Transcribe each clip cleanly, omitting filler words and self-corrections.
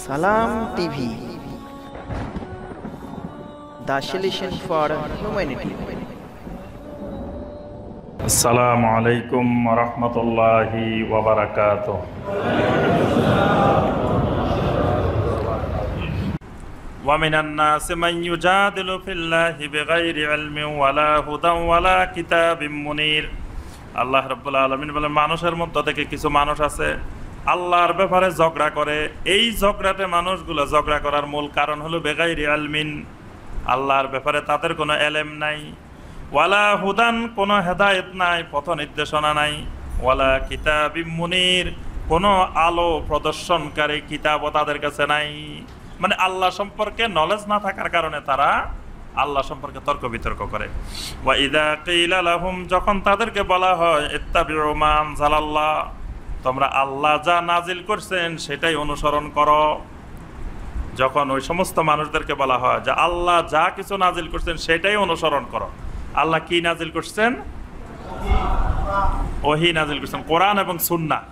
সালাম TV, the solution for humanity. আসসালামু আলাইকুম ওয়া রাহমাতুল্লাহি ওয়া বারাকাতুহু। ওয়া মিনান নাসি মান ইউজাদিলু ফিল্লাহি বিগাইরি ইলমিন ওয়ালা হুদান ওয়ালা কিতাবিম মুনির। আল্লাহ রাব্বুল আলামিন বলেন, মানুষের মধ্য থেকে কিছু মানুষ আছে আল্লাহর ব্যাপারে ঝগড়া করে। এই ঝগড়াতে মানুষগুলো ঝগড়া করার মূল কারণ হলো বেগাইরি ইলমিন, আল্লাহর ব্যাপারে তাদের কোনো এলেম নাই। ওয়ালা হুদান, কোনো হেদায়েত নাই, পথ নির্দেশনা নাই। ওয়ালা কিতাবিম মুনির, কোনো আলো প্রদর্শনকারী কিতাবও তাদের কাছে নাই। মানে আল্লাহ সম্পর্কে নলেজ না থাকার কারণে তারা আল্লাহ সম্পর্কে তর্ক বিতর্ক করে। ওয়া ইযা কিলা লাহুম, যখন তাদেরকে বলা হয় ইত্তাবিউ মা আনজালাল্লাহ, তোমরা আল্লাহ যা নাজিল করছেন সেটাই অনুসরণ করো। যখন ওই সমস্ত মানুষদেরকে বলা হয় যে আল্লাহ যা কিছু নাজিল করছেন সেটাই অনুসরণ করো। আল্লাহ কি নাজিল করছেন? ওহী নাজিল করছেন, কোরআন এবং সুন্নাহ।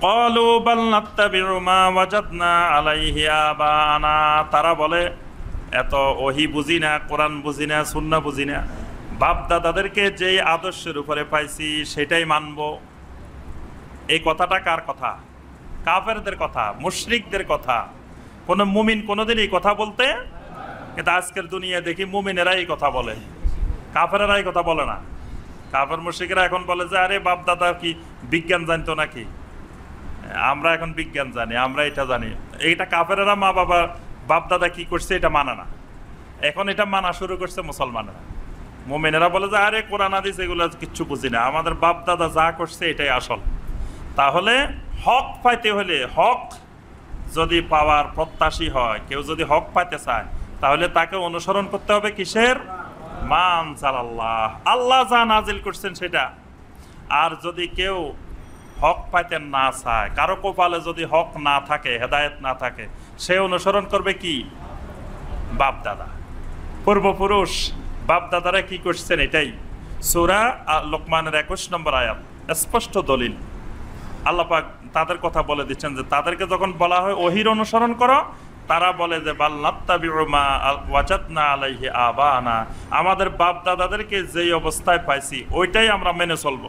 ক্বালু বাল নাত্তাবিউ মা ওয়াজাদনা আলাইহি আবানা, তারা বলে এত ওহী বুঝি না, কোরআন বুঝি না, সুন্নাহ বুঝি না, বাপ দাদাদেরকে যেই আদর্শের উপরে পাইছি সেটাই মানব। এই কথাটা কার কথা? কাফেরদের কথা, মুশরিকদের কথা। কোন মুমিন কোনোদিন এই কথা বলতে, কিন্তু আজকের দুনিয়া দেখি মুমিনেরা এই কথা বলে, কাফেরেরা এই কথা বলে না। কাফের মুশরিকরা এখন বলে যে আরে বাপ দাদা কি বিজ্ঞান জানতো নাকি, আমরা এখন বিজ্ঞান জানি, আমরা এটা জানি। এইটা কাফেরেরা মা বাবা বাপ দাদা কি করছে এটা মানে না, এখন এটা মানা শুরু করছে মুসলমানেরা। মুমিনেরা বলে যে আরে কোরআন হাদিস এগুলো কিচ্ছু বুঝি না, আমাদের বাপ দাদা যা করছে এটাই আসল। তাহলে হক পাইতে হলে, হক যদি পাওয়ার প্রত্যাশী হয়, কেউ যদি হক পাইতে চায়, তাহলে তাকে অনুসরণ করতে হবে কিসের? মা আনজালাল্লাহ, আল্লাহ যা নাজিল করছেন সেটা। আর যদি কেউ হক পাইতে না চায়, কারো কপালে যদি হক না থাকে, হেদায়েত না থাকে, সে অনুসরণ করবে কি? বাপ দাদা, পূর্বপুরুষ বাপ দাদারা কি করছেন এটাই। সূরা লোকমানের 21 নম্বর আয়াত স্পষ্ট দলিল। আল্লাহ পাক তাদের কথা বলে দিচ্ছেন যে তাদেরকে যখন বলা হয় ওহীর অনুসরণ করো, তারা বলে যে বাল নাত্তাবিউ মা ওয়াজাদনা আলাইহি আবানা, আমাদের বাপ দাদাদেরকে যেই অবস্থায় পাইছি ওইটাই আমরা মেনে চলবো।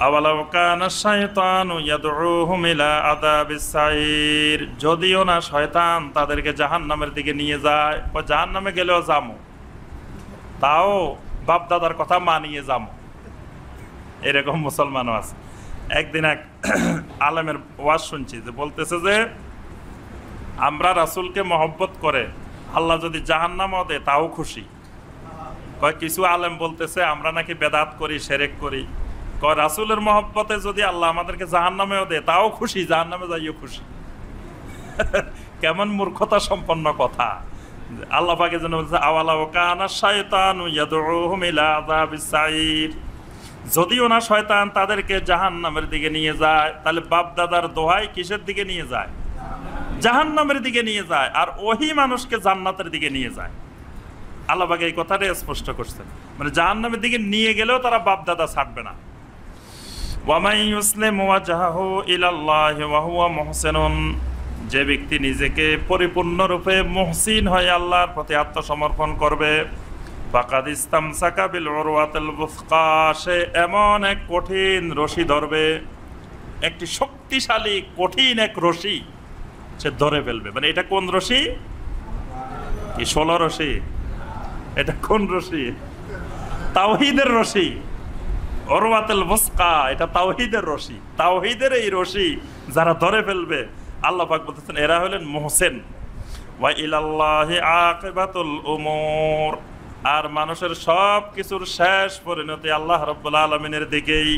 আওয়ালাউ কানা শাইতানু ইয়াদউহুম ইলা আযাবিস সাইর, যদিও না শয়তান তাদেরকে জাহান্নামের দিকে নিয়ে যায়, জাহান্নামে গেলেও যামু, তাও বাপ দাদার কথা মানিয়ে যামু, এরকম মুসলমানও আছে। একদিন এক আলেমের ওয়াজ শুনছি, যে বলতেছে যে আমরা রাসূলকে মহব্বত করে আল্লাহ যদি জাহান্নামও দেয় তাও খুশি। কয় কিছু আলেম বলতেছে আমরা নাকি বেদাত করি, শিরক করি। কয় রাসূলের মহব্বতে যদি আল্লাহ আমাদেরকে জাহান্নামেও দেয় তাও খুশি, জাহান্নামে যাইও খুশি। কেমন মূর্খতা সম্পন্ন কথা। আল্লাহ পাক যেন বলছে আওয়ালাউ কানা শাইতানু ইয়াদউহুম ইলা আযাবিস সাইর, যদিও না শয়তান তাদেরকে জাহান্নামের দিকে নিয়ে যায়, তাহলে বাপ দাদার দোহাই কিসের দিকে নিয়ে যায়? জাহান্নামের দিকে নিয়ে যায়। আর ওহী মানুষকে জান্নাতের দিকে নিয়ে যায়। আল্লাহ পাক এই কথাটাই স্পষ্ট করছেন, মানে জাহান্নামের দিকে নিয়ে গেলেও তারা বাপ দাদা ছাড়বে না। ওয়া মান ইউসলিমু ওয়াজহাহু ইলাল্লাহি ওয়া হুয়া মুহসিনুন, যে ব্যক্তি নিজেকে পরিপূর্ণরূপে মুহসিন হয়ে আল্লাহর প্রতি আত্মসমর্পণ করবে, ফাকাদ ইসতামসাকা বিল উরওয়াতিল বুসকা, সে এমন এক কঠিন রশি ধরবে, একটি শক্তিশালী কঠিন এক রশি সে ধরে ফেলবে। মানে এটা কোন রশি? কি 16 রশি? এটা কোন রশি? তাওহীদের রশি। উরওয়াতুল বুসকা, এটা তাওহীদের রশি। তাওহীদের এই রশি যারা ধরে ফেলবে, আল্লাহ পাক বলতেছেন এরা হলেন মুহসিন। ওয়া ইলাল্লাহি আকিবাতুল উমুর, আর মানুষের সব কিছুর শেষ পরিণতি আল্লাহ রাব্বুল আলামিনের দিকেই।